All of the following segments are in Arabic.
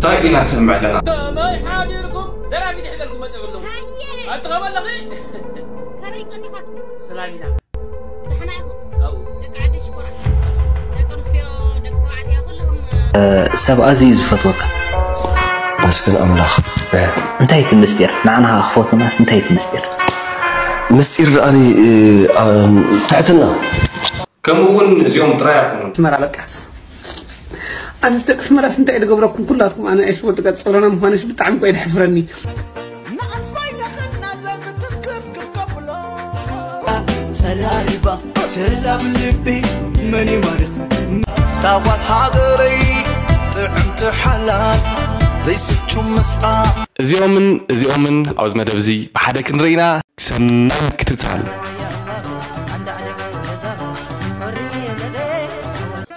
طيب نسمع لنا ما يحاضركم درا في تحدلكم ما تقول لهم انت قبل لقي كريك اني خاطكم سلامينا دحنا يكون او دك عاد شكرا دك نستيو دك توعدي كلهم سب عزيز فتوك مسكن أملاح انتهيت المستير معنا أخفوت الناس انتهيت المستير مسير أني تحتنا كم هو زيوم ترايح اسمر على كاس أنا استكسمر أنت إذا قبركم كلكم أنا إيش وقت قد صورنا مهانش بتعمل قيد حفرني سراربا سلام لبي مني مرخ تاوال حاضري طعمت حلال زي ستشو مسعى زيومن عاوز مدبزي بحدك نرينا سنان كتتال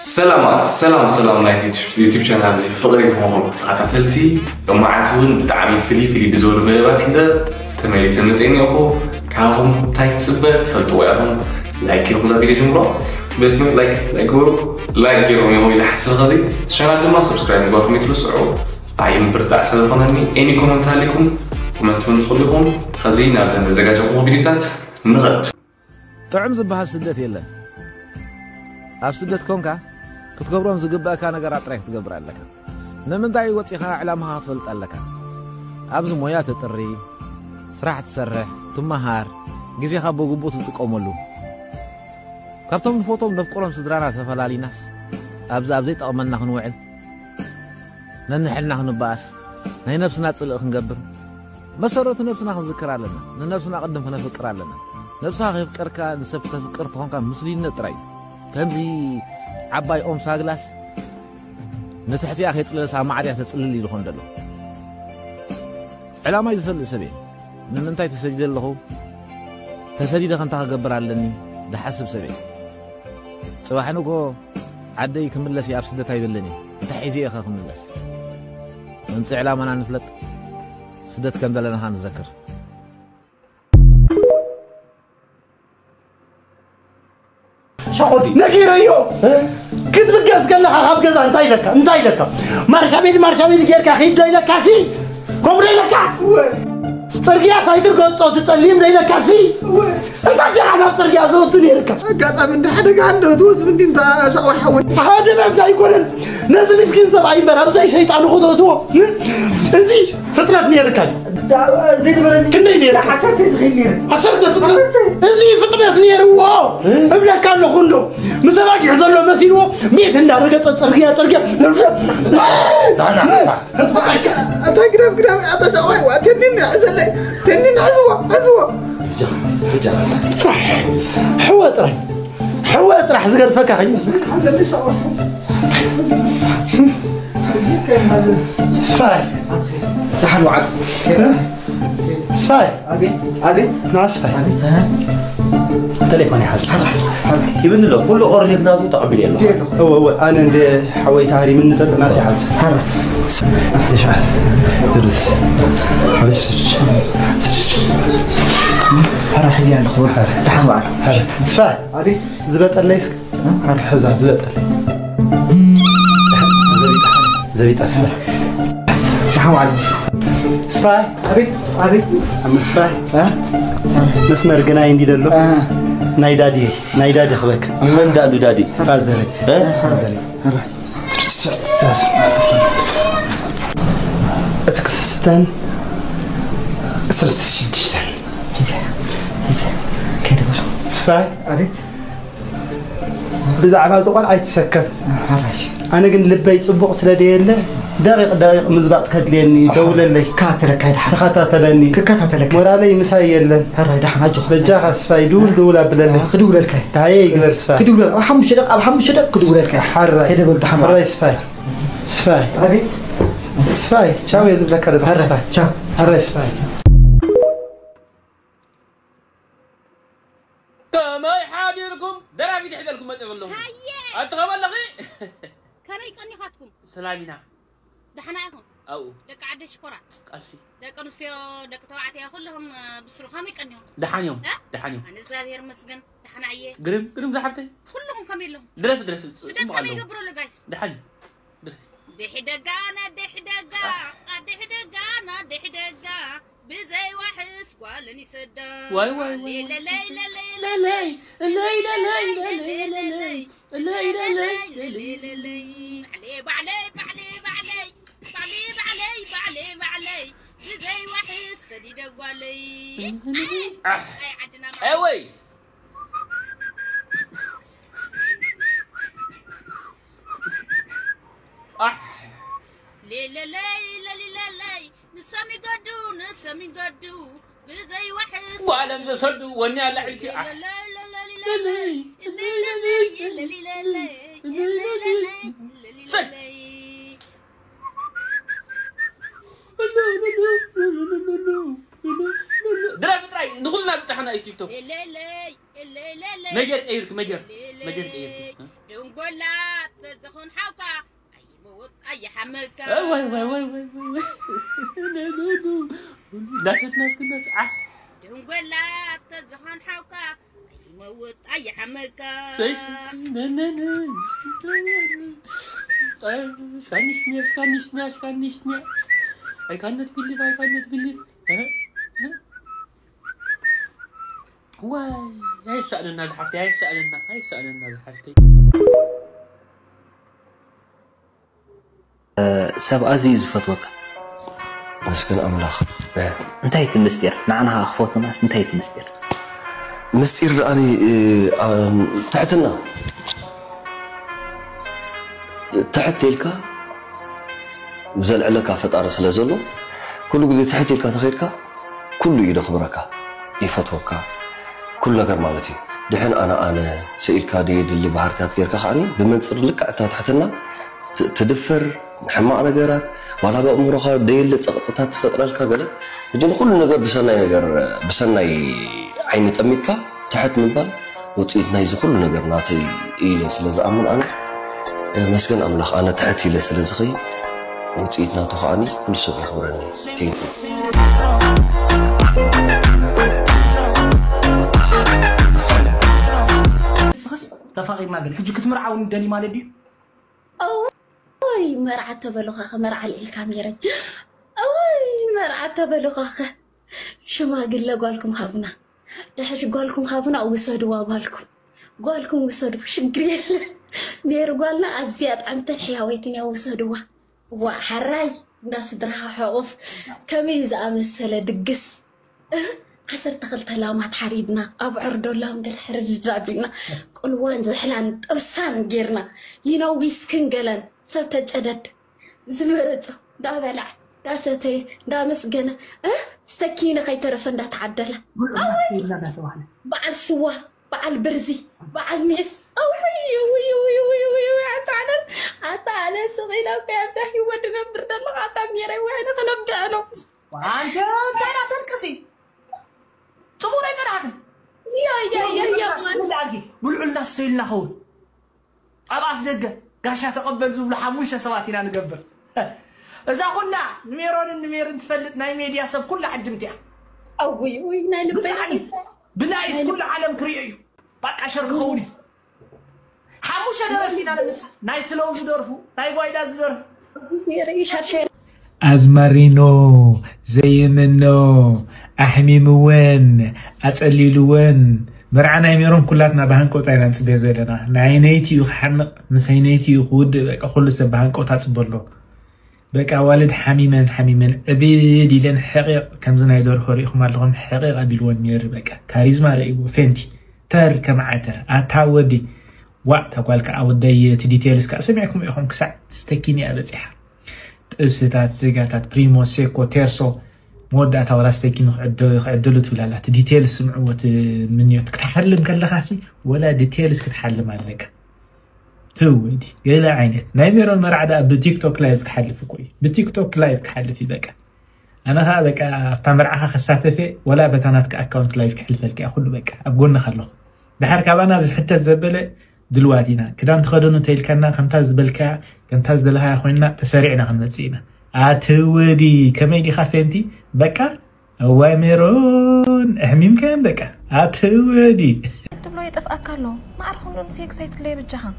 سلام نايزي يوتيوب شانل زي فقري زمهم تخاتلتي ومعتون بتعمل فيلي بزور مبات حزة تمالي سنزيني أخو كاهم تايت سبت فلتوياهم لايك يروم زا فيديو جمرو سبت من لايك يروم يهو إلى حسن غزي الشانل دما سبسكرايب نقولكم يتلسعوا عايم برتاع سلطانني اني كومنت عليكم كومنتون تخلكم خزي نابزن نزاقاجهم فيديوتات نغد طعم زبها سدت يلا أب سدت كونكا كتقبرهم زقبا كان قرأت ريح تقبر لك نمن داي وصيخا علامها فلت لك أبز مويات الطري سرعة تسرح تمهار جزي خبو قبوت تقوملو كابتن فوتوم نفقرهم سدرانا تفلالي ناس أبز تقمنا خنوعل ننحلنا خنباس نهي نفسنا تصلق خنقبر مسرت نفسنا خنذكر لنا نفسنا قدم خنفكر لنا نفسها خيفكركا نسبت فكر تخونكا مسلين نطراي كنزي عباي أم ساغلاس نتحتي أخي تسلسها معريا تسللي لخون دلو علامة يزفل سبي من انتاي تسجد له تسجد خنتا قبر علني لحسب سبي صباحنوكو عدي كملسي أب سدت يبلني تحيزي أخا كملس انت علامة أنا نفلت سدت كم دلنا هنذكر شقودي نقيريو كنت بقاس قال لها خاب قزا انتاي لك مارشابيل جيركا خيب لي لك كاسي قمري لك صرقيا سايتر قصو تسليم لي لك كاسي انت جانا صرقيا زوتني ركا قاطع من حدا عنده توسب انت شقوا حوي هذا ما يقول نزل مسكين سبعي مرام زي شيطان خذوتو ازيش فترات نيركا زيد برني كني نير حسيت يزغيني حسيت ازي فترات نير واو ابلا كان له كله مسباك يحزلوا مسيرو ميت هنا رقص صرقيا انا اتقرب اتشوي واتنين عزلي تنين عزوه رجع حوات راح زغر فكا يمسك عزلي شوي سفاي نحن وعد سفاي أبي ناس سفاي تليفوني حاسس يبن له كل أورنيك نازو تقبل له هو أنا اللي حويت هاري من دل ناسي حاسس هلا إيش عاد درس معلش هلا حزي على الخور نحن وعد سفاي أبي زبط الليسك هلا حزة زبط زبيت أسفل نحو علي سفاي أبي أم سفاي نسمر قناي ندي دلو نايدادي خبك من دادي فازري فازري ساس اتكستان سرت شدشتان هزا كده بلو سفاي أبي بزعما زقال عيتسكف أنا قلت لبي صبغ سلاديله دقيق مزبط كدليني دولة لي كاتلك هيدا خاتلني كاتلك مرالي مسايلن هلا ده حنا جخ رجع سفاي دولا بلله خدول الكاي هاي يقدر سفاي خدول أحم شدق خدول الكاي حر هيدا بلد حمر حر سفاي أبي سفاي شاو يزب لك هذا سفاي شاو حر سفاي ما يحاضركم درا في تحدلكم ما تقول لهم انت قبل لقي كريك اني خاطكم سلامينا دحنا يكون او دك عاد شكرا قلسي دك نستيو دك توعدي كلهم بسرو خامي كنيو دحانيوم انا زابير مسجن دحنا ايه قرم زحفتي كلهم كامل لهم درف سدت كم يقبروا له جايز دحاني دحي دقانه لني سدا واي واي واي لا لا لا لا لا لا لا لا لا لا لا بعلي بزي واحد سديد قالي عندنا اوي لا لا لا لا لا نسمي قدو بزي واحد وعلم تصدوا وني على عليك لا لا لا لا لا درا بتراي نقولنا بتحنا اي تيك توك لا لا لا لا مجر ايرك مجر ايرك دنقول لا تزخون حوكا اي موت اي حملكا واي واي واي واي ناس كنا دنقول لا تزخون حوكا اي موت اي حملكا سيس I cannot believe. واي هاي سألنا الحفتي هاي سألنا الحفتي سب عزيز فتوك مسكن أملاخ انتهيت المستير نعناها أخفوت ناس انتهيت المستير مستير أني تحتنا تحت تلك بزلع لك فترة سلازلو كل جزء تحت تلك تخيرك كل يد خبرك يفتوك كل نجار مالتي دحين أنا سئلك ديد اللي بحرتات غيرك خاني بمنصر لك تحتنا تدفر حماق نجارات ولا بأمرك ديل سقطتها تفترة لك قال جن كل نجار بسناي عين تأميتك تحت من بال وتيجي نايز كل نجار ناتي إيه سلاز أمن أنا مسكن أملاخ أنا تحتي لسلازغي وتيجي ناتو خاني كل شيء يخبرني تيجي تفاقد ما قال حجك تمرعون دني مالدي اوي مرعه تبلغه مرعه الكاميرا اوي مرعه تبلغه شو ما قال قالكم هابنا دحش قالكم هابنا وسدوا قالكم وسدوا شقري نير قالنا ازياد عم تحيا ويتني وسدوا وحراي ناس درها حوف كميز امسله دقس عسر تخلت لامات حريدنا أبعرض لهم بالحرج جابنا كل وان زحلان طبسان غيرنا ينوي سكن قلن سبت جدد زمرت دا بلع دا ستي دا مسجنة استكينة خي ترفن دا تعدله بعد سوا بعد برزي بعد ميس عطانا صغيرة بيمسحي ودنا برد الله عطا ميري وعنا خنبدأ له وانت كان تركسي صبوري تراكم يا بلعوا الناس تيلنا هون أبعث دقة قاشا تقبل زوب لحموشة سواتينا نقبل إذا قلنا نمير نتفلت ناي ميديا سب كل عدمتها وي ناي بلايس كل عالم كريئيو باقا شرق خولي حموشة درفتينا نمتها ناي سلوم درفو ناي بايدا زدرفو أزمرينو زي منو أحميمون أتقليلون مرعنا يميرون كلاتنا بهنكو تاينا نصبيه زيلنا ناينيتي يخحنق مساينيتي يخود بقى كل سب بهنكو تاتصبرلو بقى والد حميمن أبيدي لن حقيق كمزنا يدور خوريخ مالهم حقيق أبيلون مير بقى كاريزما رأيبو فنتي تار كمعتر أتاودي وقت أقولك أودي تديتيلس كأسمعكم يخون كساعة تستكيني أبتيحة تأبستات زيقاتات بريمو سيكو تيرسو مودة وراستيكي نخعدلو تبلا ديتيل سمعوت منيو تحلم كلا خاسي ولا ديتيلز كتحلم عليك تويدي يلا عينت نايميرون مرعدا بتيك توك لايف كحلف كوي بتيك توك لايف كحلف بقى انا ها بقى فمرعها خساتفي ولا بتانات اكونت لايف كحلف لك اخذ بقى ابغون خلو دحر كابانا حتى زبله دلواتينا كدان تخدونو تيلكنا كنتاز بلكا كنتاز دلها خوينا تسارعنا خنمصينا اتودي كميدي خافنتي بقى اوامرون احميم كان بقى اتودي تبلو يطف اكلو ما عرفون نسيك سيت لي بجها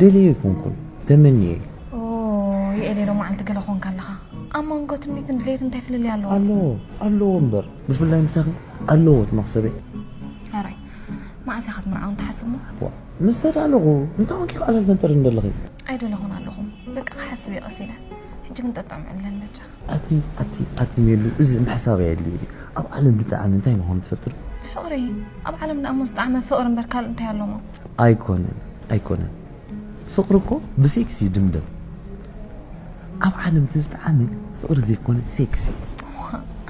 دليكم كل تمني اوه يا لي لو ما انت كلخون كلها أمان قلت مني تندليت انت في اللي علوه الله أمبر بفلاي مساخي الله تمخصبي هاي ما عايز أخذ مرعون تحسبه مستر علوه انت ما كيف على البنتر ندلغي أيدو لهون علوهم لك حسبي قصيدة حجي كنت أطعم عندنا المجا أتي ميلو إذا محسابي اللي أو علم بتاعنا انتهي ما هون تفتر فقري أب علمنا أمو استعمل فقر بركال انت يعلمه أيكونا فقركو بسيكسي دمدم أو علم تستعمل فقر زي كون سيكسي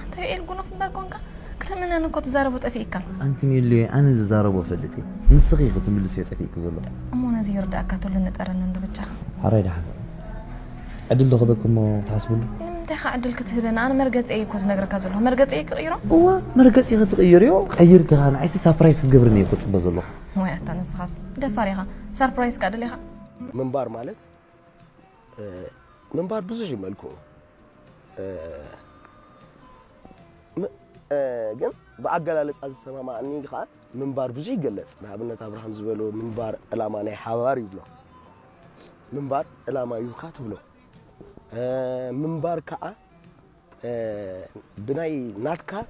أنت إيه القنوف بركونك كتب من أنا كنت زاربت أفيك أنت ميلي أنا زاربو فلتي نسخي ختم اللي سيت أفيك زلمة أمو نزير داك تقول نتقرن عنده بتشا حراي ده عدل لغبكم تحسبون انت عدل كتهدنا انا مرقت ايه كوز نغرك ازلو مرقت ايه كغيره هو مرقت ايه تغيريو خير كان عايز سربرايز كتقبرني كنت بزلو وي انت نسخاس دفاريها سربرايز كادليها منبار مالت منبار بزوج ملكو ግን በአገላለጽ አልሰማማኒ ካ منبار ብዙ ይገለጽ ለአብነት አብርሃም ዝበሎ منبار ዕላማ ናይ ሓባር ይብሎ منبار ዕላማ ይውካት ብሎ منبار كا بناي ناتكا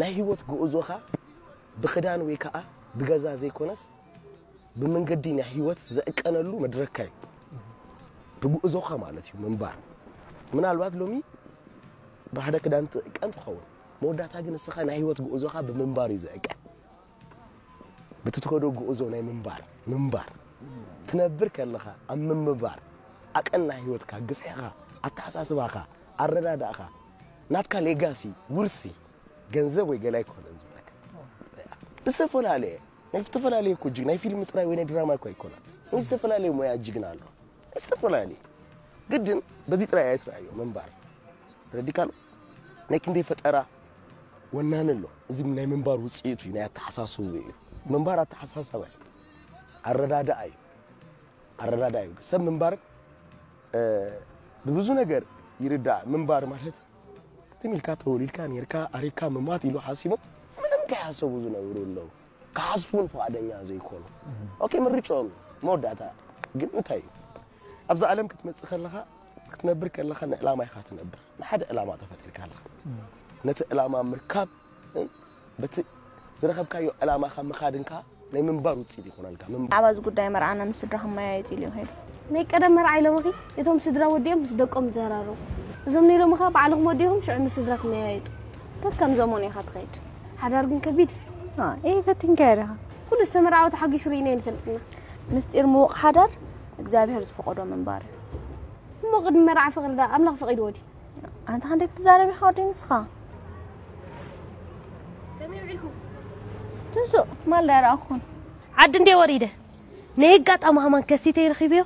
ናይ ህይወት ጉዕዞኻ بخدان ወይ كا بغዛ ዘይኮነስ بمنገዲ ናይ ህይወት ዘእቀነሉ መድረካይ بጉዕዞኻ ማለት እዩ منبار ምናልባት ሎሚ بحدا كدان تقنت خون موداتا ግን እስኻ ናይ ህይወት ጉዕዞኻ بمنبار ይዘእቀ بتتكودو ጉዕዞ ናይ منبار تنبر كلخا ام منبار أكلنا هيوتك قفيها أتحساسبها الردادها ناتك ليجاسي ورسي جنزب ويجلاي كون زبك بسفل عليه نفتفل عليه كوجي ناي فيلم تراي وين دراما كوي كولا نستفل عليه ما يجينا له نستفل عليه جدا بزي تراي ترايو منبار راديكال لكن دي فترة ونانلو زي من منبار وصيتو ناي تحساسو منبار تحساسبه الرداداي سب منبار ببዙ ነገር ይርዳ منبار ማለት ትሚልካ ተወሊልካ ኔርካ አሪካ መማት ይሉ ሐሲሙ ምንም ከያሰው ብዙ ነው ይሮለው ካስፉን ፈቃደኛ ዘይኮኑ ኦኬ ምርጫው መወዳታ ግን እንታይ አብዛ ዓለም ክትመጽእ ከለኻ ክትነብር ከለኻ ንዕላማ ይኻ ትነብር ንሓደ ዕላማ ተፈጥርካ ኣለኻ ነቲ ዕላማ ምርካብ በቲ ዝረኸብካዮ ዕላማኻ ምኻድንካ ናይ منبار ውጽኢት ይኮናልካ عباز ጉዳይ መርዓና ምስድራህ ማያይት ኢሉ ሄድ ናይ ቀደም መርዓይ ለምኺ እቶም ስድራ ወዲኦም ምስ ደቆም ዘራሩ እዞም ነይሎም ኸ ባዕልኩም ወዲኦም ሽዑ ምስ ስድራት ማያይጡ ከከም ዘመን ኢኻ ትኸይድ ሓዳር ግን ከቢድ ايه فتنكارها ኩሉ ዝተመርዓው ተሓጊሽ ርኢና ይፈልጥና ምስጢር ምውቕ ሓዳር እግዚአብሔር ዝፈቀዶ منبار ሞቅድ መርዓ ፍቅርዳ ኣምላኽ ፈቂድ ወዲ አንተ አንዴት ተዛረቢ ኻውዲን ስኻ ተሚዕልኩም ትንሱ ማል ዳራኹን عد ندي وريده نيقات أمهما كسيتي رخيبيو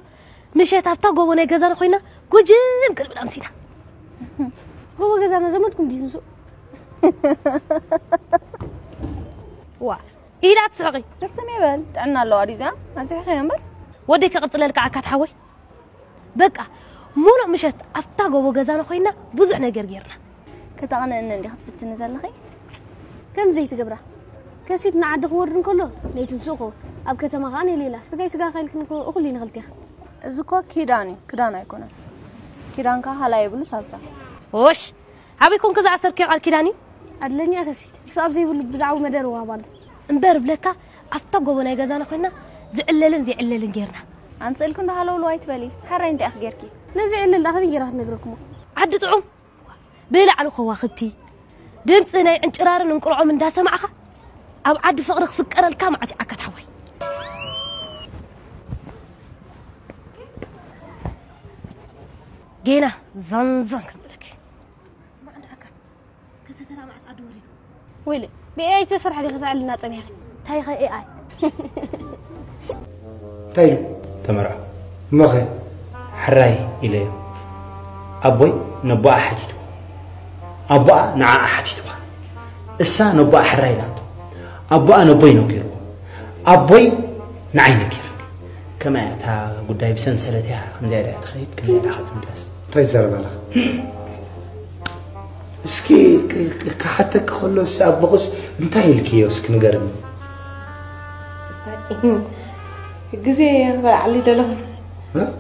مشيت أفتح جوا نيجازنا خوينا جوجين قلب الأمسينا جوا جازنا زمانكم دينسو وا إيه لا تصغي شفت ميبل عنا اللوريزا أنت خيمر وديك قتل لك عكات حوي بقى مولا مشيت أفتح جوا جازنا خوينا بزحنا جرجرنا كتغنى إن اللي خطبت نزل لخي كم زيت جبره كسيت نعد خورن كله ليتم سوقه أب كتما غاني ليلا سجاي خيلك نكو أخلي نغلتيخ زكوا كيداني يكونه كيدان كهلا يبلو سالسا وش أبي يكون كذا عسر كي على كيداني أدلني أكسيت سؤال زي بدعو مدار وهبال مبرب لك أفتقوا ونا جزانا خوينا زعللن غيرنا أنت لكم ده حلو الوايت بالي حرين دي أخجركي نزعل الله خلينا راح نقرأكم عد طعم بلا على خواختي دمت أنا انشرار نقرأ من ده سمعها أو عد فقرخ فكر الكام عاد عكت حوي جينا زنزن كملك سمع عند عكت كذا ترى مع سعد وريد ويلي بأي تسرح لي غزال لنا تاني تاي خي اي تايلو تمرع مخي حراي إليه أبوي نبأ حديد أبوي نع حديد إسا نبأ حراي لا أبوي نبأ نكير أبوي نعي نكير كما تا قداي بسنسلتها خمزة تخيل كل أخذ مدرس تايزر بلا اسكي كحتى كخلص أبغص انتهي الكيوسك نقرم جزء يخبر علي دلهم ها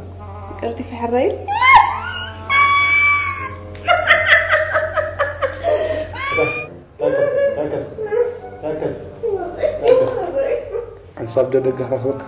قلت في حراي حساب ددق رخبك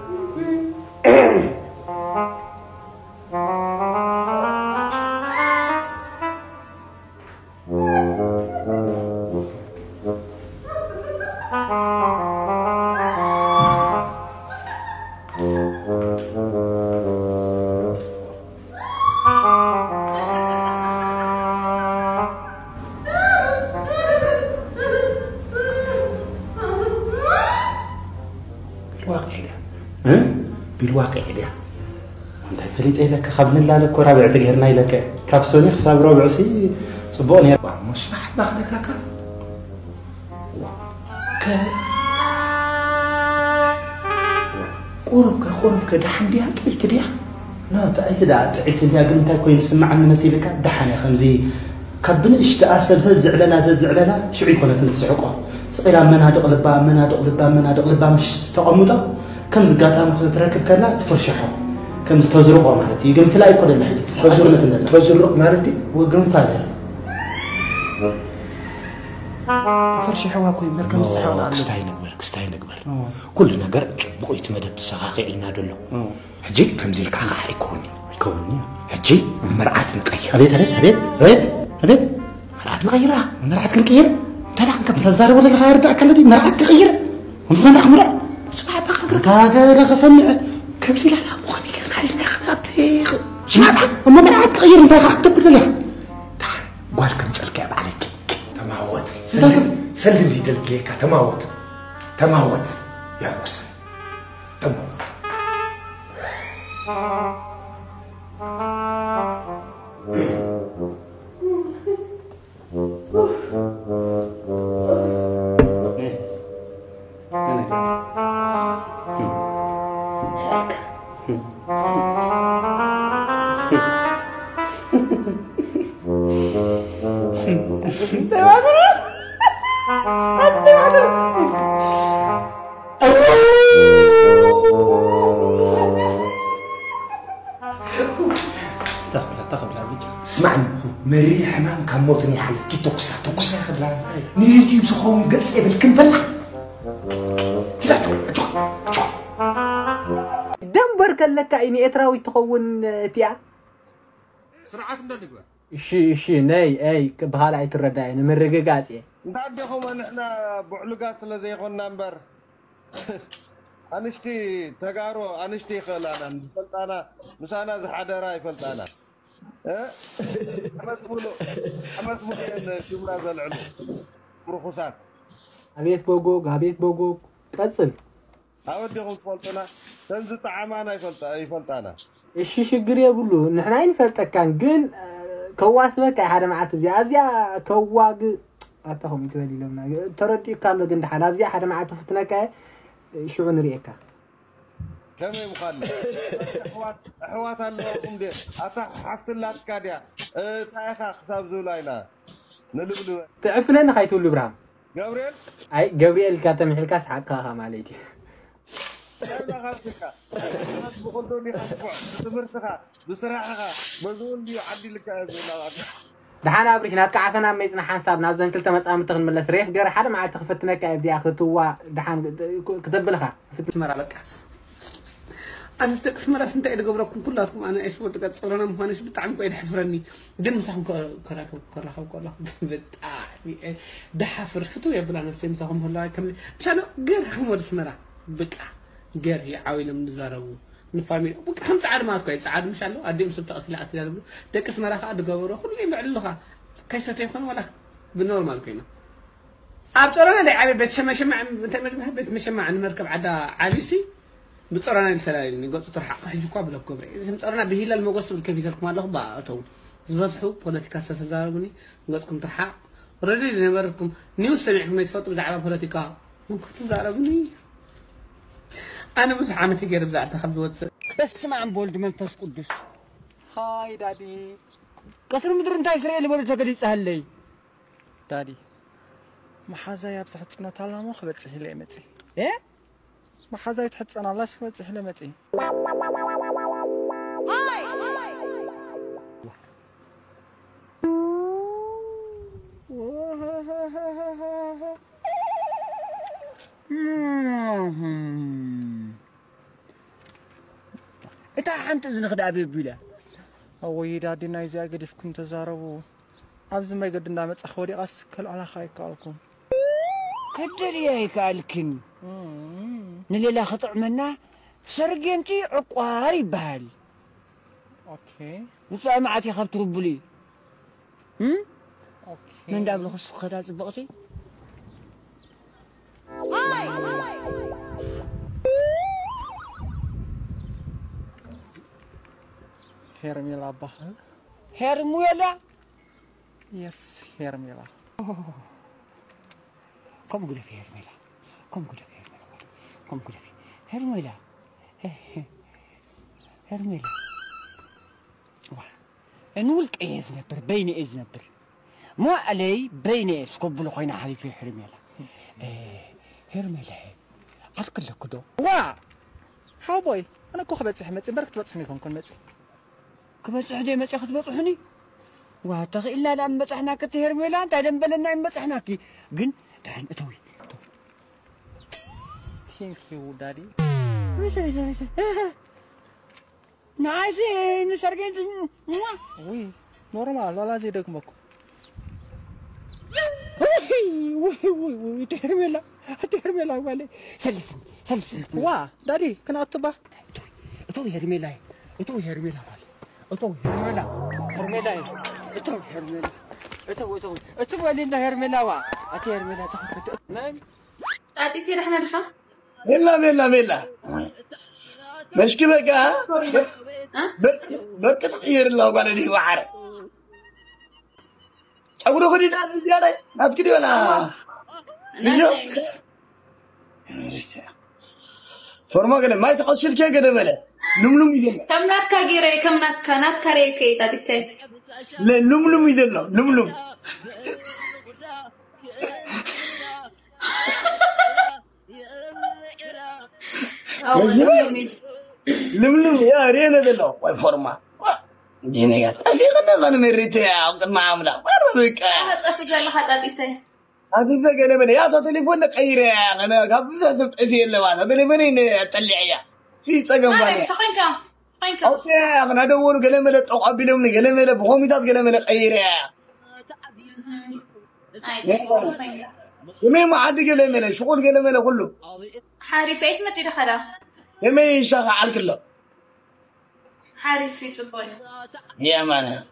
بالواقع ده انت فليت لك خبلنا لك ورابع تغيرنا لك كابسوني حساب ربع سي صبوني مش باخذك لك قرب دحن ديها تعيت ديها لا تعيت ديها قمتها كوين سمعني مسيلك دحن يا خمزي كبن اشتأسب زعلنا شو يكون تنسحقه سقيلا منادق لبا مش تقمطه كم زقاطا مخ تركب كلا تفرشحه كم تزرقه معناتي يقنفل اي كل الحد تزرق معناتي وقنفل تفرشحه كوي مركم الصحه كستاي نقبل كل نجر بقيت مدد تسخاخي لنا دلو حجي كم زي الكاخ يكوني حجي مرعات نقير هبيت مرعات نغيرها مرعات نقير ترى نكمل الزار ولا الغير دا كلدي مرعات تغير ومسنا نخمر كاغا خسمع كبسي لا مخي كان خايس نخبتي اسمع اما مرعات تغير انت خطب لي قال كم تلقى عليك تماوت سلم لي دلك تماوت يا حسن تموت اسمعني مري حمام كان موتني حلف كي توكسا خبلا نيتي بسخون قلص بالكن بلع دمبر كلك اني اتراوي تخون تيا سرعات ندغبا شي ناي اي بهالاي ترداي نمرغغاصي ندعهم نحنا بعلقات لزي قلنا نبر انشتي تغارو انشتي خلانا فلطانا مسانا زحدرا يفلطانا أمس مولو شمرا زلعلو مرخصات أبيت بوغوغ قصل أوديهم تفلطنا تنزل طعامانا يفلطانا إيش شجر يقولوا نحن عين فلتك كان كواس بك هذا معت زيا كواغ أتهم ترى لنا تردي كامل جند حنا زيا هذا معت فتناك شو نريكا كم يمكن أحوات اللهم دي أتا حفت الله كاديا تأخذ حساب زولاينا نلبلو تعرف لنا خايتو الإبراهيم جابريل أي جابريل كاتم الكاس حقها مالتي أنا خاصك الناس بخلوني خاصك تمرتها بصراحة بقول لي عدي لك زولا دحنا أبريش نتكعفنا ميزنا حساب نازل كل تمت أم تغن من السريح جرى حدا مع تخفتنا كأبدي أخذتوا دحنا كتب لها فتت مرة لك أنا استقسم راس أنت إذا قبركم كلكم أنا إيش فوت قد صورنا مهانش بتعمل كويس حفرني دين مسحهم كراكم بتاعي ده حفر فتو يا بلا نفسي مسحهم هلا كم مشانو غير هم ورسمرا بقى غير هي عاويل من زارو نفامي بقى هم تعال ما كويس عاد مشالو أديم سبت أكل أسير ده قسم راح أد قبره كل يعللها كيف تيكون ولا بالنورمال كينا أبصرنا ده عبي بتشمع بتمشمع عن مركب عدا عابسي بتصرنا الثلاثين نقص ترحق حجوا قبل الكبرى إذا بتصرنا بهيلا المقص بالكفيك كمان له بعطوا زبطوا بوليتيكا ستزاروني نقصكم ترحق ردي نبركم نيوز سمعكم يتفطوا دعوة بوليتيكا ممكن تزاروني أنا بس عمتي غير بزعت خبز واتس بس سمع عن بولد منفس قدس هاي دادي قصر مدر انت إسرائيل بولد تقدي سهلي دادي محازايا بصح تصنت على مخ بتصحي لي متي إيه ما حزاي تحط أنا الله سمعت سحلة متي هاي حنت إذن خد أبي بلا هو يدادي نايزي أقدفكم تزاربوا أبز ما يقدر نعمل أخوري قاس كل على خايك عليكم كدري هيك عليكن نليلا خطأ منا سرقنتي عقاري بهال اوكي وسامعتي خفت ربلي اوكي من دام نخص خدات بقتي هيرميلا بحر هيرميلا يس هيرميلا كم قولي في هيرميلا كم قولي في هيرميلا كم قولي في هيرميلا هرميلا نولك إيز نبر بيني إيز نبر ما علي بيني سكوبلو خينا حالي في هرميلا هرميلا عتقل لك كدو وا هاو بوي أنا كو خبت سحمت برك تبصحني كون مت كبت سحدي مت أخذ بصحني وا تغي إلا لأن بصحنا كت هرميلا أنت دم بلنا إن بصحناكي جن تعال أتوي ثانك يو دادي نايسي نسرقين وي نورمال ولا زي دك مكو وي تهرميلا والي سلسل وا دادي كنا أطبع اتو هرميلا والي اتو ولينا هرميلا وا اتي هرميلا نعم دادي كي رحنا لخا ملا مش كيف بقى بركة تغير الله قال لي وعر أقول خدي ناس زيادة ناس كذي ولا فرما كده ما يتقص الكيك كده ملا نملم يدنا كم نات كاجيري كم نات كانت كاريكي تاديتي لا نملم يدنا نملم لملم يا رينا دلو واي فورما جينيات أفي غنا مريتي يا وقت ما عملا ما ربك أفي جل خداتي هذا كده من يا تليفونك خير أنا قبل زفت في اللي وانا تليفوني تطلعيا سي سجن بني خينك أوكي أنا أدور قلم له تقبلهم قلم له بقوم يدات قلم له خير يمين ما عاد قلم له شغل قلم له كله حارفيت ما تدخله يمين شغال كله حارفيت الطوي يا مانا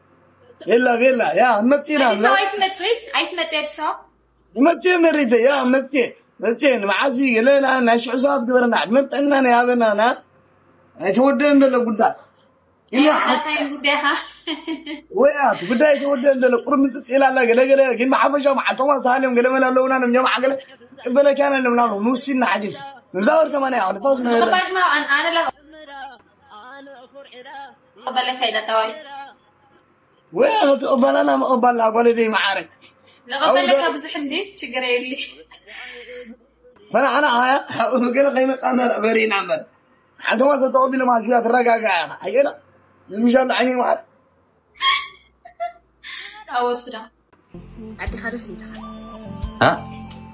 يلا يا متينا عيت متريد سو متي مريت يا متي معازي لنا ناش عصاب دورنا مت اننا يا بنانا تودن دل قدا إلا حين قداها ويات قدا تودن دل قرمت إلى لا قلا كن محبشة مع توما سالم قلا ملا لونا نجمع قلا بلا كان لنا نوسين حديث نزور كمان يا عم باز طبعا ما أنا لا قبل كيدا توي وين قبلنا ما قبلنا قبل معارك لا قبل لك بزحمدي شجري لي فأنا أقول قيمة أنا برين عمر حتى ما ستوبي لما شوية ترجع حقيقة مشان عيني واحد أو سرا عندي خارس بيتخان ها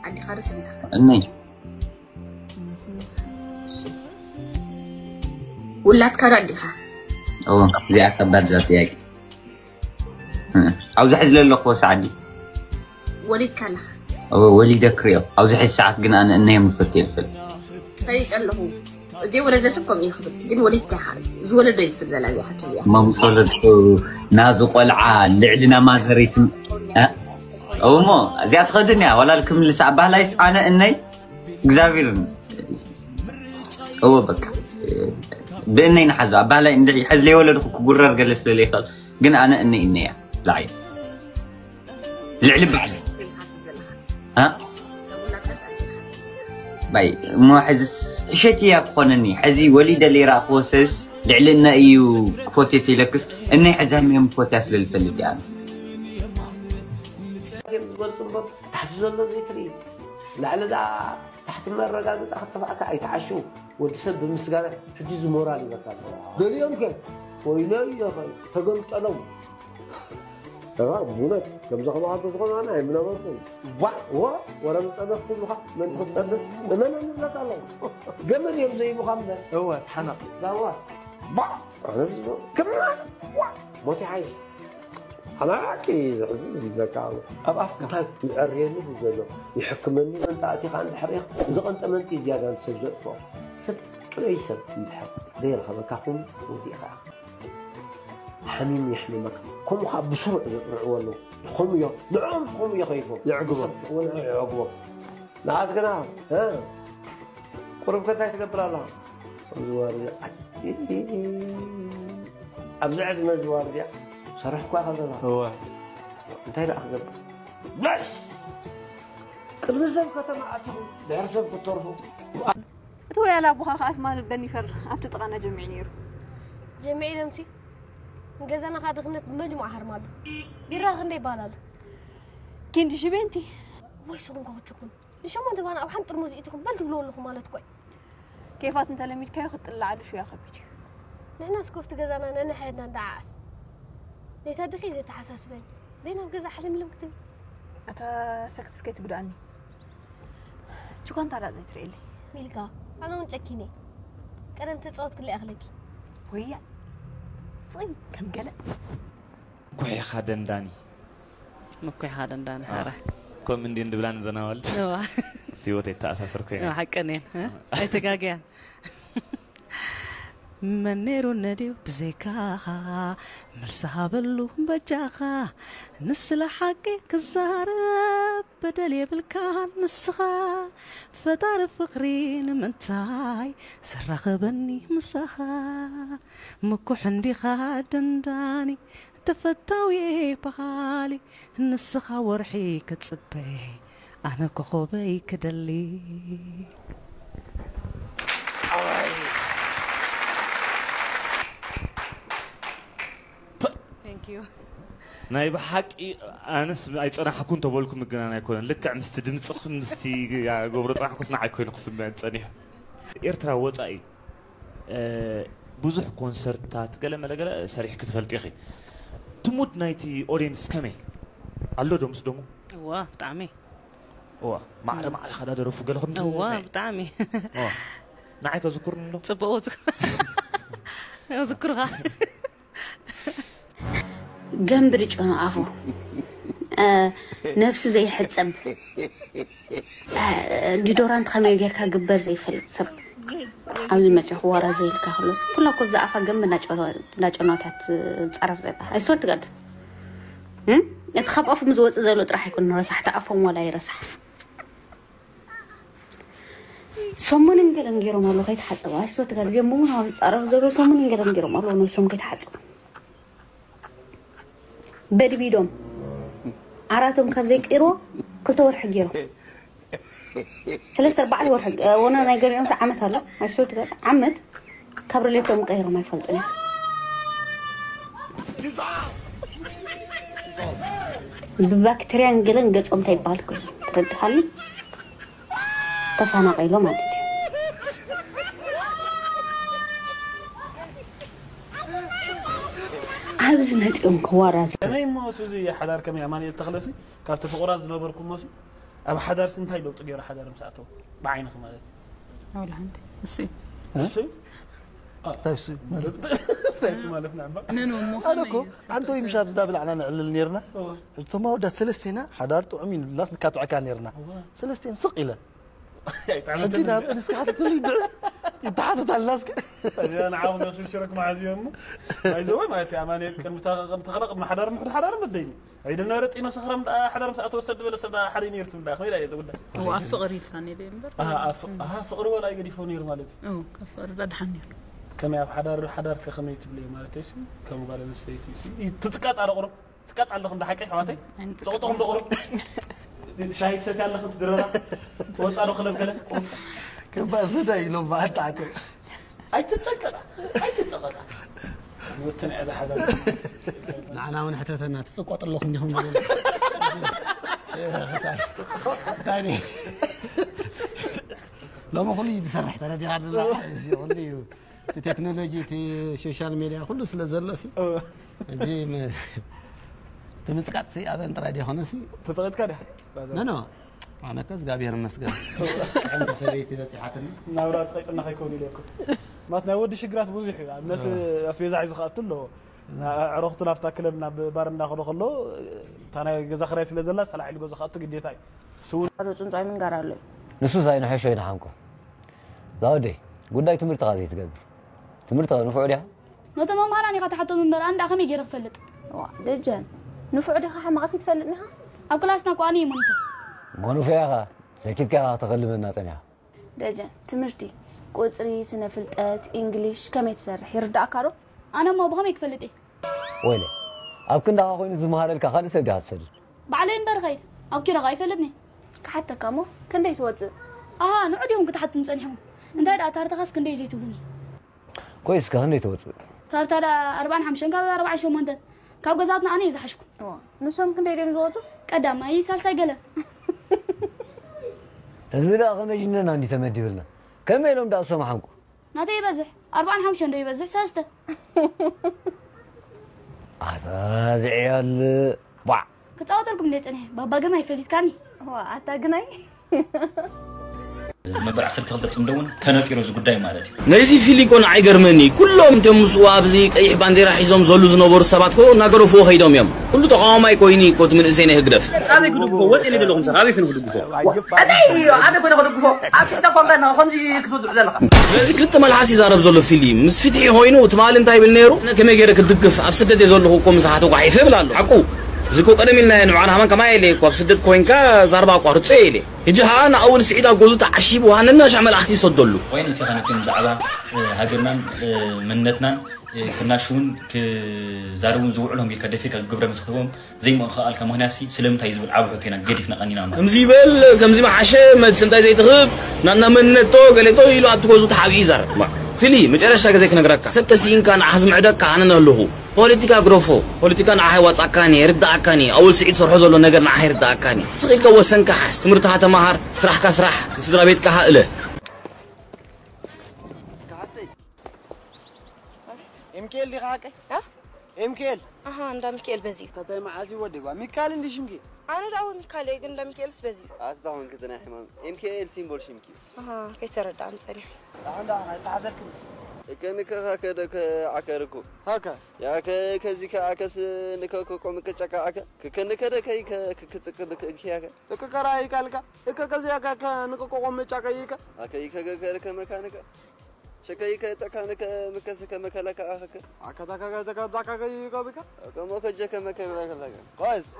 عندي خارس بيتخان إني ولا تكرر عندي خا زي عصبات ذاتي عاوز أحز للأخوة عندي وليد كان لخا وليد كريو عاوز أحز ساعات قلنا أنا إني مفتين فريق له دي ولد سبكم يخبر دي وليد كحال زولد يفرد لا حتى زي ما مصولد نازق والعا لعلنا ما زريت أو ما زي أتخدني ولا لكم اللي سعبها لا يسعنا إني جزافير هو بك بإني نحزب أبالا إندي حز لي ولد كقرر جلس لي خل قلنا أنا إني لاعب العلم بعد ها باي مو حز شتي يقونني حزي وليد اللي راقوسس لعلنا ايو فوتيتي لكس اني حزهم يوم فوتاس للفلد يعني تحسز الله زي تريد لعل دا تحت المرقاقص أخذت فعك يتعشوا وتسب المسقانة حجيز مورالي بكال قال يمكن ويلاي يا خي تقلت أنا بولت كم زخم عبد الغنى أنا من أمركم ورا متصدق كلها من تصدق لا لا لا الله قمر يوم زي محمد هو حنق لا هو أنا كمان موتي عايز أنا أكيد عزيز لك أب أفكار الأريان اللي يحكمني من تعطيك عند الحريق إذا أنت من تيجي هذا السجل فوق سب ليس الحق دير خبكهم ودي خا حميم يحميك قوم خا بسرعة والله قوم يا نعم قوم يا خيفوا يعقبوا ولا يعقبوا لا عزقنا ها قرب كذا تقبل الله الوارد أبزعد من الوارد صرح كوا هذا هو انتهي أخذ بس كل زين كتم عتيق درسب كتره تو يا لابوها خاص مال بنيفر أبتتقنا جميع نيرو جميع لمسي جزانا خادخنت ملي معهر ماله بيرا غني بالال كنتي شو بنتي ويسون قوتكم ليش ما تبان أو حنطر موزيتكم بل تقولوا لكم مالتكم كيفات انت لميت كي خط العاد شو يا خبيتي نحن سكوفت جزانا نحن ندعس لتدخي زي تحساس بينا بجزا حلم لم كتب أتا سكت سكت بدأني شو كنت على زي تريلي ميلكا أنا متأكيني كلام تتصوت كل أغلقي وهي صين كم قلق كوي خادن داني مكوي خادن داني حارة كم من دين دبلان زناول سيوتي تأساسر كوي حقنين أي تقاقين منيرو نديو بزيكاها مرسها بلو بجاها نسل حقي كزارب بدلي بالكان نسخا فدار فقرين من تاي سرغبني مسخا مكو حندي خادن داني تفتاوي بحالي نسخا ورحي كتصبي أنا كخوبي كدلي ناي بحق أنس أنا حكون تقولكم الجنان يكون لك عم استدم صخ مستي يا جبرت راح كسنا يكون قسم بعد ثانية إيرترا وطأي بزح كونسرتات قال ما لقى سريح كتفلت يا أخي تموت نايتي أورينس كمي الله دوم صدمو واه بتعمي واه ما على خداد رفق لهم واه بتعمي واه نعيت أذكرني له تبغوت أذكرها جنبرج أنا عفو نفسه زي حد سب ديدورانت خميجة كجبر زي فلت سب عاوز ما تحواره زي الكهلس كلنا كل ضعفة جنب ناجنات هتصرف زي ده أيسوت تقدر يتخبط أفهم زوج زي لو راح يكون رصح تأفهم ولا يرصح سومن إنجلنجيرو ما لو كيت حاسبه أيسوت تقدر زي مو هو يتصرف زي لو سومن إنجلنجيرو ما لو نفسهم كيت حاسبه بدي بيدوم عراتهم كم زي كيرو كل تور حجيرو ثلاثة أربعة ور حج وانا نايجر يوم عمت هلا عشرة كده عمت كبر ليتهم كيرو ما يفلتوني ببكتيريا انجلن جت قمت يبالكوا ترد حالي تفانا قيلو مالتي عاوز نهجم كوارا أنا ما سوزي حدار كم يا ماني التخلصي كافت فقراز نبركم ماشي أبو حدار سنتاي لو تجير حدار مساعته بعينك مالك ولا عندي السي السي تايسي تايسي مالك نعم أنا كو عنده يمشي بدابل على نعلل نيرنا ثم ودت سلستينا حدار طعمين الناس نكاتو عكان نيرنا سلستين سقيلة حجينا بس قاعد تقول لي يتحدث على الناس أنا عاوز أشوف شرك مع زيهم عايزه ما يتي أماني كان متخلق من حدار من حدار مديني عيد النار إنه سخرم حدار مسأتو سد ولا سد حرين يرتم داخل لا يتقول هو فقري كان يبيمبر فقر ولا يقدر يفونير مالتي كفر لا دحنير كم يا حدار كخميت بلي مالتي كم قال السيتي تسقط على قرب تسقط على خم حقيقة حواتي تسقطهم بقرب شاي ست يلا خمس درجة توصل خلف كله كباس ده يلوم بعد تعطي أي تتسقط وتنع هذا حدا أنا وين حتى أنا تسقط الله خنهم تاني لو ما خلي يتسرح ترى دي هذا يقولي التكنولوجيا السوشيال ميديا كله سلزلسي جيم تمسكت سي هذا انت راضي هونسي تسقط كده لا أنا كذا قابي أنا مسجد عند سريتي بس حاتني نورات قيقنا خيكوني لكم ما تناود شجرات بوزيح نت أسبيزا عايز خاطله عرفت نافتا كلبنا بارنا خلو تانا جزا خريس لزلا سلا عيل جزا خاطو قديتاي سون هذا تنصاي من قرالي نسو زين حشوين حامكم زاودي قداي تمرت غازي تقبر تمرت نفع ليها نو تمام هراني قد حطو من بران دا خمي جيرك فلت دجان نفع لها حما قصي تفلتنها أو كلاسنا قواني منت ما نفعها سكيت كا تغلب الناس عنها دجان تمرتي قطري سنة فلتات إنجليش كم يتسرح يردأ كارو أنا ما بغم يكفلتي ويلي أو كنا أخوين زمهار الكخان سبي هاتسجل بعلين برغير أو كده غاي فلتني حتى كامو كان دايت واتس نقعد يوم كنت حتى نسألهم انت هذا تارت خاص كن داي زيتوني كويس كان دايت واتس تارت هذا 4 كاب 4 شو منت كاب جزاتنا أنا يزحشكم نسام كن داي زواتو قدام ما يسال سجله إذا أخونا جننا عندي تمدي لنا كم يوم دا أسمع عنكم نادي يبزح 4 دا يبزح ساسته هذا زعيال باع كتاوتلكم ليت أنا بابا جماعي فليت كاني هو أتاجناي مبرع سرت خلت صندوقن تناقير ز غداي مالتي نزي فيليكون عيغرمني كلهم تمسوا ابزي قيح بانديرا حيزوم زلو زنبور سبات كو ناغرو فو خيدوم يم كل تقاماي كويني كوت من زينه هغدف صابي كدغفو وط اللي دلهم صابي كن كدغفو ادي ابي كن كدغفو افتا كونغنا خمجي كتبدو دلخ لازم كنت ملحاسي زارب زلو فيلم مس فتحي هوينو تمال انتاي بالنيرو كما غيرك دغف ابسدد زلو كو مسحاتو قايفه بلالو حقو زكو قدم لنا نوعنا همان كما يلي كوب سدد كوينكا زاربا قارص يلي يجي انا اول سعيد غوزو تعشيب وهننا شعمل اختي صدلو وين انت خانتين زعبا هاجرنا منتنا كنا شون كزارون زوعلهم يكدفيك الجبر مسختهم زي ما خال كمهناسي سلمتا يزبل عبحتنا قدفنا قنينا مزي بل كمزي ما حشه ما سمتا زي تغب نانا منتو قالتو يلو اتغوزو تحابي زار فيلي مجرشا كزيك نغرك سبتسين كان حزم عدك انا نلهو بوليتيكا غروفو بوليتيكا نعاي واصاكاني رداكاني اول سعيد سرحو زلو نغر نعاي رداكاني سقيك وسنك حس تمرتها تمهر سرحك سرح سدرا بيتك هاله ميكيل دي خاكي ها ميكيل اندا ميكيل بزي تاي معازي ودي ميكال اندي شمكي انا داو ميكال اندا ميكيل بزي اصدقون كتنا حمام ميكيل سيمبول شمكي كيتردا انصري عندها تعذرك كانك هكذا عكركو هكا يا كزي كعكس نكوكو قوم كچكا عكا كنك كده كي كتصقلك كياك تككراي كالكا ككزي كا نكوكو قوم چكا يكا اكاي كك مكانك شكاي كتكانك مكسك مكلك اخك عكتا كا يكا بك كما كجك مكلك كويس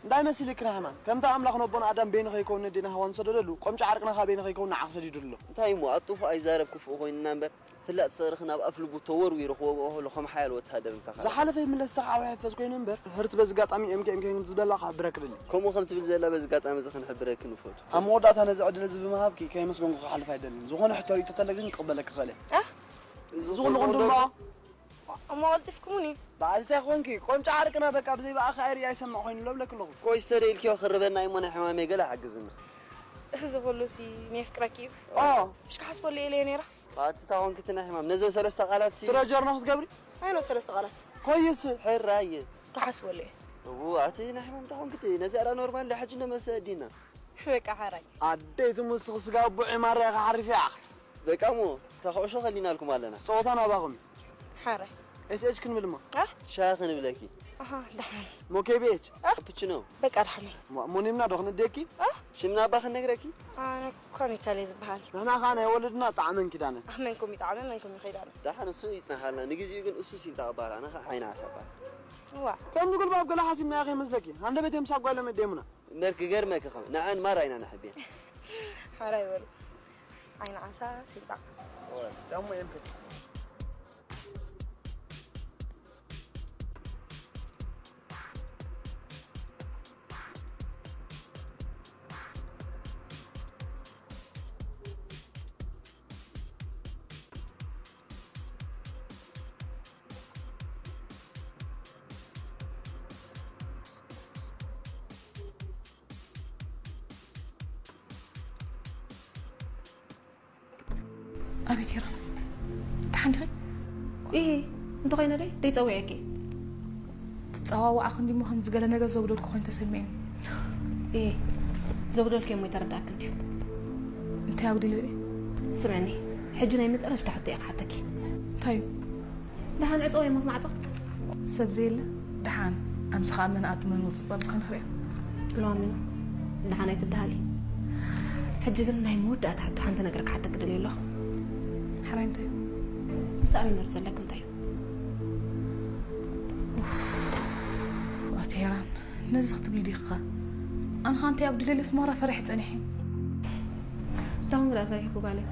دايما سيلك رحمن كم تعمل نبون ادم بين خيكون دينا هوان سدللو قم عرقنا خا بين خيكون عقسد يدلو انتي مو اطوف اي زارب كفو خوين نمبر فلا صفرخنا بقفل بتور ويرخو لهم حال وتهدم انت زحلفه من استقعوا حفظ كوين نمبر هرت بزقاطامي يمكن زبلا خبرك لي كم خمت بالزلا بزقاطامي زخن حبرك نفوت ام ودات انا زعد لزب مهابكي كاي مسكون خالف ايدلن زغون حتى تتلقين قبلك خله زغون غندما اما ولتفكموني بعد تاخونكي قوم عارقنا بقى بزي بقى خير يا يسمع خوين لو لك لو كويس سريلكي وخربنا يمنا حمامي قال حجزنا زغلوسي نفكر كيف مش حاسبه لي نيره تاون كنتنا حمام نزل 3 قالات سي ترجرنا تقبري اينو 3 قالات كويس حير رايه تحس ولا هو اعطينا حمام تاون كنت نزل نورمال لحجنا مسادينا بقى حراي عديت مسخس قابو عمار يا عارف يا اخي بقى مو تخوشو خلينا لكم علينا صوتنا باغم حراي ايش كنملما شاخن بلاكي دحن مو كيبيش بتشنو بقى رحمي مونيمنا دخن ديكي شمنا باخن نغركي انا كوني كاليز بحال احنا خانا ولدنا طعمن كدانا منكم يطعمن منكم يخيدانا دحن سو يتنحلنا نجي يقول اسوسي تقبال انا عين عسبا وا كم نقول باب قال حاسب يا اخي مسلكي عند بيت مساق ولا مديمنا مرك غير ما كخم نعن ما راينا نحبين حراي ول عين عسا سيطا دمو يمكن أبي تيران تحنتي إيه أنت غينا ليه ليه توعيكي تتصاوى عقندي مهم زقلا نجا زودول كوين تسمين إيه زودول كيمو يترداك أنت يا ودي سمعني حجنا يمتقرش تحت حتى طيب دحان عصو يموت معصو سبزيل دحان امس خامن اتمن وصبر خن خريا لو منو دحان يتدهالي حجنا ناي مودات حتى حنت نغرك حتى كدلي له حرين طيب مسامي نرسل لك انت واتيران نزغت بالدقه أنا خانتي أقول لي اسمه فرحت أنا حين. دام ولا فرحك وقالك.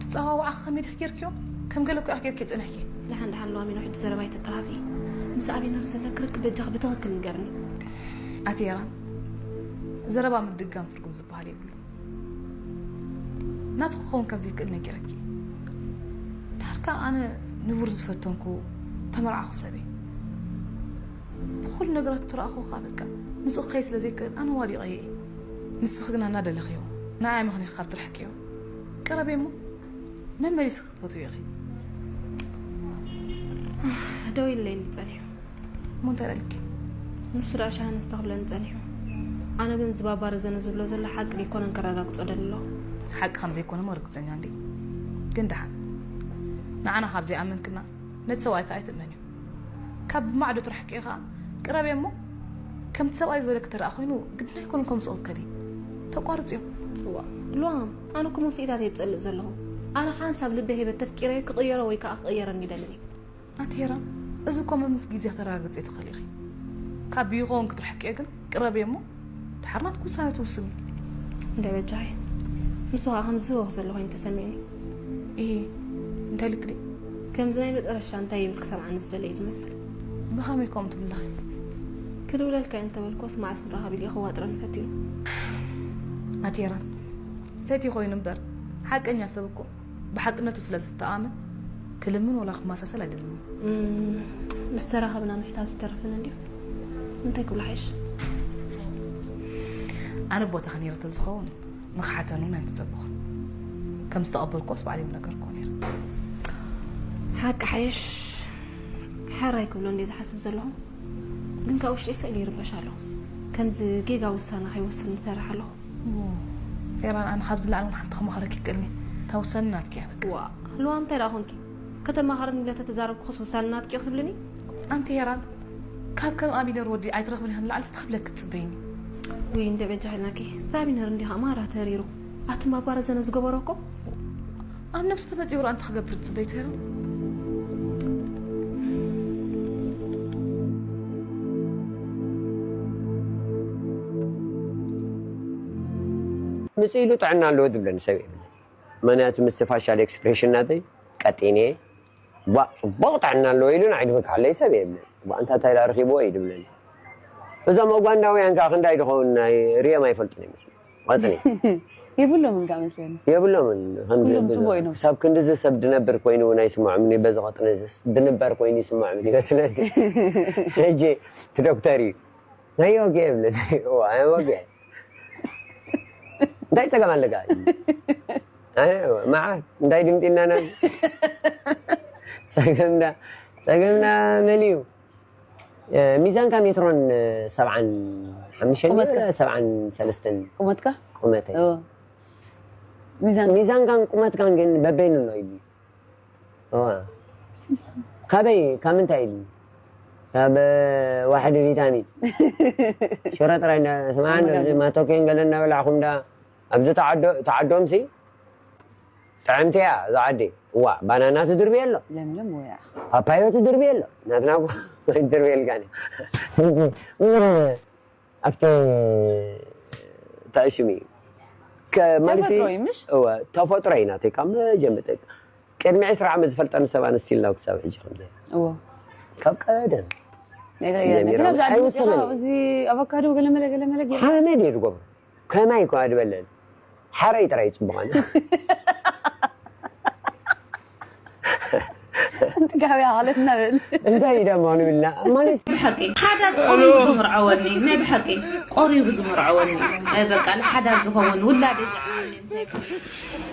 تتصاوى وعخ ميد حكيركيو كم قالك أحكي كيت أنا حكي. لحن لو أمين وحد زربايت الطافي. مسأبي نرسل لك ركب الجغ بتغك نقرني. أتيران. زربا من الدقام تركب زبالي يقول. ناتخو خون كم زي كأنك يركي. تحركا أنا نورز فتونكو تمر عخو سبي. كل نقرأ ترى أخو خابك. مسوق خيس لزيك أنا واري غيي نسخنا نادى لخيو نعم هني خاطر حكيو كربي مو ما يسخ خطو يغي دوي الليل نتانيو مو ترلك نسفر عشان نستغل نتانيو أنا جن زبا بارزنا زبلو زلا حق لي كون نكرر قصد الله حق خمسة يكون مرق زين عندي جندحن نعنا خابزي أمن كنا نتسوي كايت منيو كاب ما عدو ترحك إيغا كربي مو كم تسوي زبالك ترى أخوينو قدنا يكونكم صوت كري تقارتيو لوام أنا كم وسيلة يتسأل زلهم أنا حاسب لبه بالتفكير كغيره ويك أغير الندلني أتيرا إذا كم من جزء ترى قد يتخليخي كبيرون كترحكي أجن قرب يمو تحرنات كل سنة توصل ده بجاي مسوها خمسة وصل أنت سمعني إيه أنت لكري كم زين بتقرشان طيب الكسر عن نسبة لازم مثل بخاميكم بالله كل ولا لك أنت والكوس مع سنرها باللي هو أدرى فتيو أتيرا فتي خوي نمبر حق أن يسبقكم بحق أن تسلز التآمن كل من ولا خماسة سلا دلني مستراها بنا محتاج تعرفنا اليوم أنت كل عيش أنا بوت خنيرة تزخون نخحتها نونا أنت تزبخون كم استقبل كوس بعدين بنقر كونير حق عيش حرايك ولون إذا حسب زلهم دنك أوش إيش اللي يربش عليه كم زي جيجا وسنا خي وصل نثار عليه إيران أنا خبز العالم حتى خم خرك يكلني توصلنا تكيفك وا لو أنت راهونك كتر ما هرني لا تتزارب خص وصلنا تكيف تبلني أنت إيران كم أبي نرودي عايز رغم إنها لا استخبلك تسبيني وين دبي جهناكي ثابي نرنديها ما راه تريرو أتما بارزنا زجبروكو أنا نفس تبتي ورا أنت خبرت تسبيتها مسئلو طعنا له دبلن سوي منات مستفاشال اكسبريشن نادي قطيني با طعنا له يلون عيدك على سبب وانت تايلا رخيبو يدبلن اذا ما غانداويان كا خنداي دخون ريا ما يفلطني مسي قطني يبلو من قام مسلين يبلو من هند سب كندز سب دنبر كوينو ناي سمع مني بز قطنز دنبر كويني سمع مني غسل هيجي دكتوري نايو جيبل وايو جيب داي سجى مالك أيوة معك داي دمتنا أنا سجمنا مليو ميزان كم يترون 57 ولا 73 قمتك؟ قمتين ميزان كان جن ببين النايبي كابي كم انت ايدي كاب واحد فيتامين شرط راينا سمعنا ما توكين قالنا ولا خمدا أبز تعدهم سي تعمتي يا زعدي وا بنانا تدربي يلا لم ويا بابايو تدربي يلا ناتنا تدربي الكاني أكتر تأشمي كمالسي هو تفاطري ناتي كم جنبتك كان معي سرعة مزفلت سبعة ستيل لو كسب إيش خمسة كم كذا كنا بزعل زي أفكاري وقال ملك حامد يرقب كما يكون هذا بلد حريت رئيس بغان أنت قاوي حالتنا بل أنت إذا ما نقولنا ما نس بحكي حدا قريب بزمر عوني ما بحكي قريب بزمر عوني بقى حدا زهون ولا دي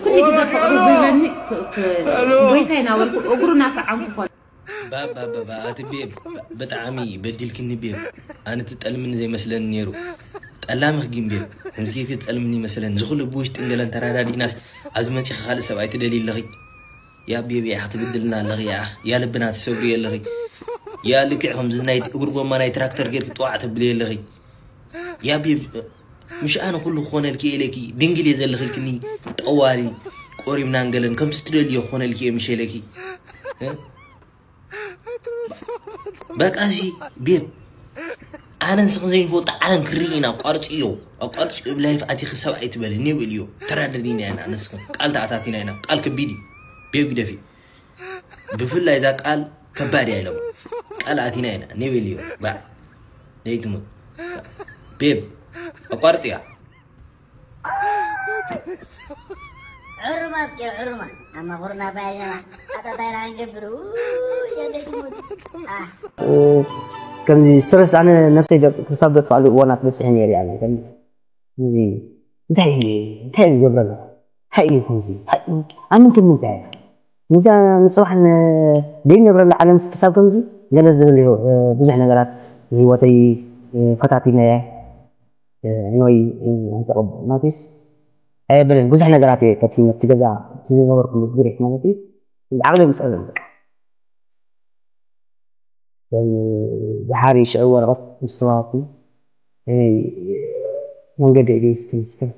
كل جزء فقر زيني بيتنا والقرون ناس عنكم بابا أتبيب بتعامي بديل كني بيب أنا تتألم من زي مثلا نيرو ጠላምህ ግምቤ ከምዚ ትጠልምኒ مثلا ዝኽሉ ብውሽ ጥንገለን ተራዳዲ ናስ አዝመንፂ خالص ሰብኣይ ትደሊ ለኺ ያ ቤቢ ያህ ትብድልና ለኺ ያ ልብና ትሰብሪ ለኺ ያ ልክዕ ከምዚ ናይ እግር ጎማ ናይ ትራክተር ጌርክ ጥዋዕ ትብል ለኺ ያ ቤቢ مش أنا كله خون الكي لكي دينجلي ذا اللي خلكني طوالي قوري من أنجلن كم تستدلي خون الكي مش لكي باك أزي بيب أنا نسخن فوت أنا كرينا قارت إيو قارت بلاي فأتي خسوا عيتبالي نيو اليو ترى دنيني أنا نسخن قال تعطينا هنا قال كبيدي بيب دفي بفل إذا قال كباري علم قال أتينا هنا نيو اليو بعد ليت موت بيب أقارت يا عرمة يا عرمة أما غرنا باينا أتطير عن جبرو يا دكمود كم سترس أنا نفسي كسبت على وانا بتسحني يعني كم زي انتهي جبرنا هاي كوزي أنا كم انتهي مثلا صراحة دين جبرنا على مستساب كمزي جلس اللي هو بزحنا قالت هو تي فتاتينا نوي رب ناتيس أي بلن جزء إحنا قراتي كتير تجزع تيجي نور كل بريك مالتي العقل مسألة بحاري شعور رب مستواكي من قد إليه تيجي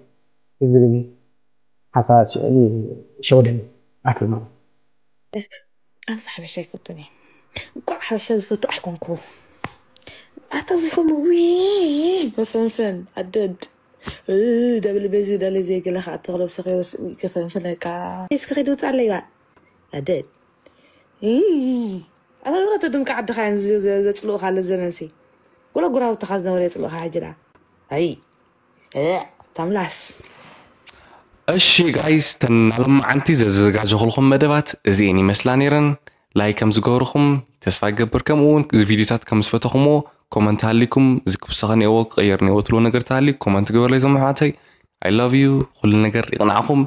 إزري حساس شودن أتلمه بس أنا صاحب الشيء في الدنيا وقع حشاز فتح كونكو أتصفهم وي مثلا عدد دبل بيزي دالي زي كلا خاطر لو سخي كفن فنكا يسكري دوت عليا عدد أنا رأيت دم كعد خاين زي تلو خالب زمانسي ولا قراو تخزنا ولا تلو حاجة أي تملاس እሺ ጋይስ ተናለም አንቲ ዘዘጋጀኹልኩም መደባት እዚኒ መስላኒረን ላይክ ከም ዝገብርኩም ተስፋ ይገብርከም እውን እዚ ቪዲዮታት ከም ዝፈተኹሞ ኮመንት ሃሊኩም ዝክብሰኸን የወ ቀየርኒ ወትሎ ነገር ታሊ ኮመንት ገበርለይ ዘመሓተይ I love you ኩሉ ነገር ይቅናዕኩም